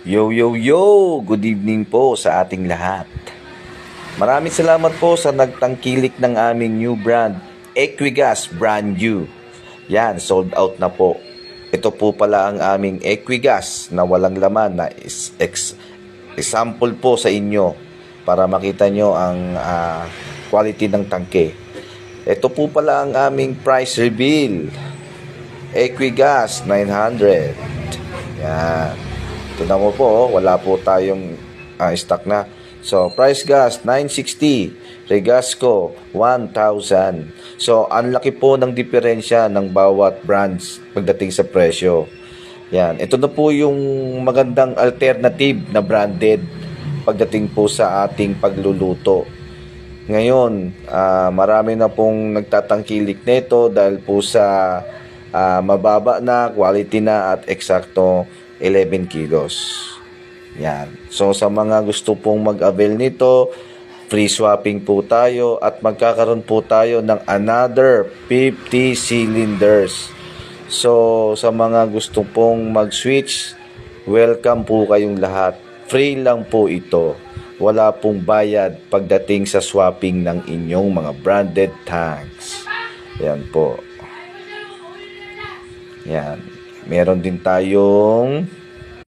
Yo, yo, yo! Good evening po sa ating lahat. Maraming salamat po sa nagtangkilik ng aming new brand, Equigas Brand New. Yan, sold out na po. Ito po pala ang aming Equigas na walang laman na example po sa inyo para makita nyo ang quality ng tangke. Ito po pala ang aming price reveal. Equigas 900. Yan. Tignan mo po, wala po tayong stock na. So, price gas, 960. Regasco, 1,000. So, ang laki po ng diferensya ng bawat brands pagdating sa presyo. Yan. Ito na po yung magandang alternative na branded pagdating po sa ating pagluluto. Ngayon, marami na pong nagtatangkilik nito dahil po sa mababa na, quality na at eksakto 11 kilos. Yan. So sa mga gusto pong mag-avail nito, free swapping po tayo at magkakaroon po tayo ng another 50 cylinders. So sa mga gusto pong mag-switch, welcome po kayong lahat. Free lang po ito. Wala pong bayad pagdating sa swapping ng inyong mga branded tanks. Yan po. Yan. Meron din tayong